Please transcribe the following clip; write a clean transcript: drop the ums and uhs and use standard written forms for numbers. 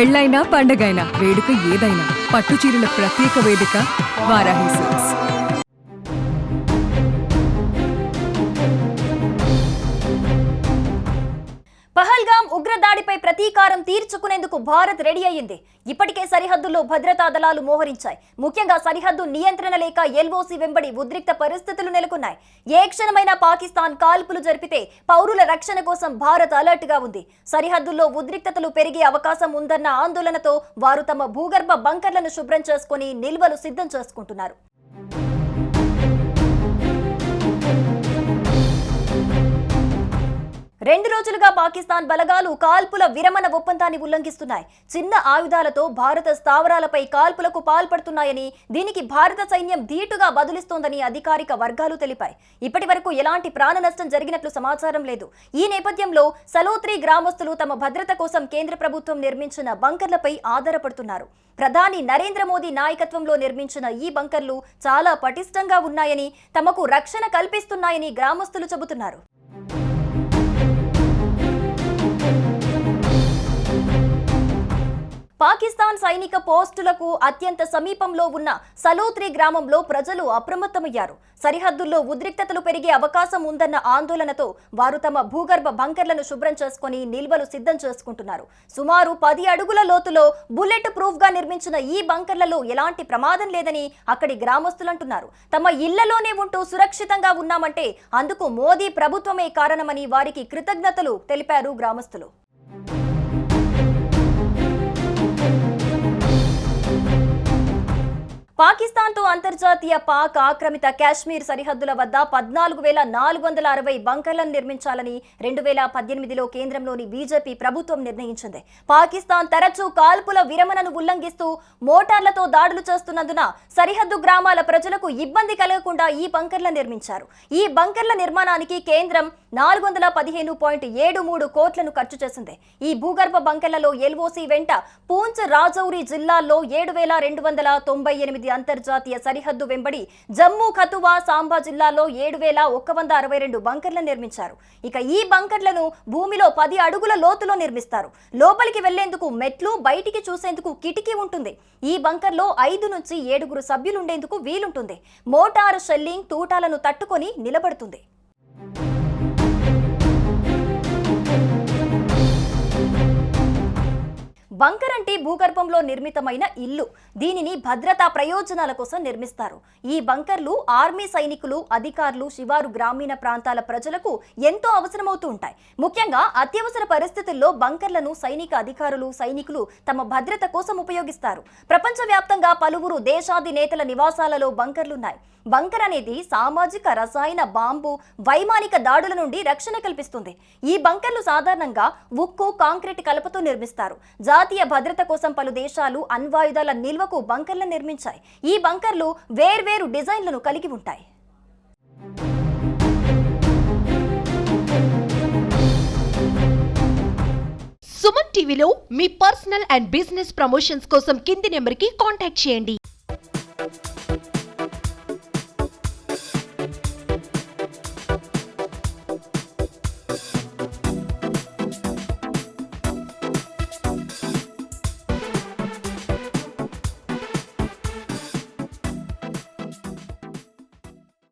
పెళ్ళైనా పండగైనా వేడుక ఏదైనా పట్టు చీరల ప్రత్యేక వేదిక వారాహి సిల్క్స్. పహల్గామ్ ఉగ్రదాడిపై ప్రతీకారం తీర్చుకునేందుకు భారత్ రెడీ అయ్యింది. ఇప్పటికే సరిహద్దుల్లో భద్రతా దళాలు మోహరించాయి. ముఖ్యంగా సరిహద్దు నియంత్రణ లేక ఎల్ఓసి వెంబడి ఉద్రిక్త పరిస్థితులు నెలకొన్నాయి. ఏ క్షణమైనా పాకిస్తాన్ కాల్పులు జరిపితే పౌరుల రక్షణ కోసం భారత్ అలర్ట్ గా ఉంది. సరిహద్దుల్లో ఉద్రిక్తతలు పెరిగే అవకాశం ఉందన్న ఆందోళనతో వారు తమ భూగర్భ బంకర్లను శుభ్రం చేసుకుని నిల్వలు సిద్ధం చేసుకుంటున్నారు. 2 రోజులుగా పాకిస్తాన్ బలగాలు కాల్పుల విరమణ ఒప్పందాన్ని ఉల్లంఘిస్తున్నాయి. చిన్న ఆయుధాలతో భారత స్థావరాలపై కాల్పులకు పాల్పడుతున్నాయని, దీనికి భారత సైన్యం ధీటుగా బదులిస్తోందని అధికారిక వర్గాలు తెలిపాయి. ఇప్పటి వరకు ఎలాంటి ప్రాణ నష్టం జరిగినట్లు సమాచారం లేదు. ఈ నేపథ్యంలో సలోత్రి గ్రామస్తులు తమ భద్రత కోసం కేంద్ర ప్రభుత్వం నిర్మించిన బంకర్లపై ఆధారపడుతున్నారు. ప్రధాని నరేంద్ర మోదీ నాయకత్వంలో నిర్మించిన ఈ బంకర్లు చాలా పటిష్టంగా ఉన్నాయని, తమకు రక్షణ కల్పిస్తున్నాయని గ్రామస్తులు చెబుతున్నారు. పాకిస్తాన్ సైనిక పోస్టులకు అత్యంత సమీపంలో ఉన్న సలోత్రి గ్రామంలో ప్రజలు అప్రమత్తమయ్యారు. సరిహద్దుల్లో ఉద్రిక్తతలు పెరిగే అవకాశం ఉందన్న ఆందోళనతో వారు తమ భూగర్భ బంకర్లను శుభ్రం చేసుకుని నిల్వలు సిద్ధం చేసుకుంటున్నారు. సుమారు 10 అడుగుల లోతులో బుల్లెట్ ప్రూఫ్ గా నిర్మించిన ఈ బంకర్లలో ఎలాంటి ప్రమాదం లేదని అక్కడి గ్రామస్తులు అంటున్నారు. తమ ఇళ్లలోనే ఉంటూ సురక్షితంగా ఉన్నామంటే అందుకు మోదీ ప్రభుత్వమే కారణమని వారికి కృతజ్ఞతలు తెలిపారు గ్రామస్తులు. పాకిస్తాన్తో అంతర్జాతీయ పాక్ ఆక్రమిత కాశ్మీర్ సరిహద్దుల వద్ద 14,460 బంకర్లను నిర్మించాలని 2018లో కేంద్రంలోని బీజేపీ ప్రభుత్వం నిర్ణయించింది. పాకిస్తాన్ తరచూ కాల్పుల విరమణను ఉల్లంఘిస్తూ మోటార్లతో దాడులు చేస్తున్నందున సరిహద్దు గ్రామాల ప్రజలకు ఇబ్బంది కలగకుండా ఈ బంకర్లను నిర్మించారు. ఈ బంకర్ల నిర్మాణానికి కేంద్రం 415.73 కోట్లను ఖర్చు చేసింది. ఈ భూగర్భ బంకర్లలో ఎల్ఓసి వెంట పూంచ్, రాజౌరి జిల్లాల్లో 7,298 అంతర్జాతీయ సరిహద్దు వెంబడి జమ్మూ, కథువా, సాంబా జిల్లాలో 7,162 బంకర్లను నిర్మించారు. ఇక ఈ బంకర్లను భూమిలో 10 అడుగుల లోతులో నిర్మిస్తారు. లోపలికి వెళ్లేందుకు మెట్లు, బయటికి చూసేందుకు కిటికీ ఉంటుంది. ఈ బంకర్లో 5 నుంచి 7 సభ్యులుండేందుకు వీలుంటుంది. మోటార్ షెల్లింగ్ తూటాలను తట్టుకొని నిలబడుతుంది. బంకర్ అంటే భూగర్భంలో నిర్మితమైన ఇల్లు. దీనిని భద్రతా ప్రయోజనాల కోసం నిర్మిస్తారు. ఈ బంకర్లు ఆర్మీ సైనికులు, అధికారులు, శివారు గ్రామీణ ప్రాంతాల ప్రజలకు ఎంతో అవసరమవుతూ ఉంటాయి. ముఖ్యంగా అత్యవసర పరిస్థితుల్లో బంకర్లను సైనిక అధికారులు, సైనికులు తమ భద్రత కోసం ఉపయోగిస్తారు. ప్రపంచవ్యాప్తంగా పలువురు దేశాధినేతల నివాసాలలో బంకర్లున్నాయి. బంకర్ అనేది సామాజిక, రసాయన, బాంబు, వైమానిక దాడుల నుండి రక్షణ కల్పిస్తుంది. ఈ బంకర్లు సాధారణంగా ఉక్కు, కాంక్రీట్ కలపతో నిర్మిస్తారు. జాతీయ భద్రత కోసం పలు దేశాలు అణ్వాయుధాల నిల్వకు బంకర్లను నిర్మించాయి. ఈ బంకర్లు వేర్వేరు డిజైన్లను కలిగి ఉంటాయి. సుమన్ టీవీలో మీ పర్సనల్ అండ్ బిజినెస్ ప్రమోషన్స్ కోసం కింది నెంబర్కి కాంటాక్ట్ చేయండి.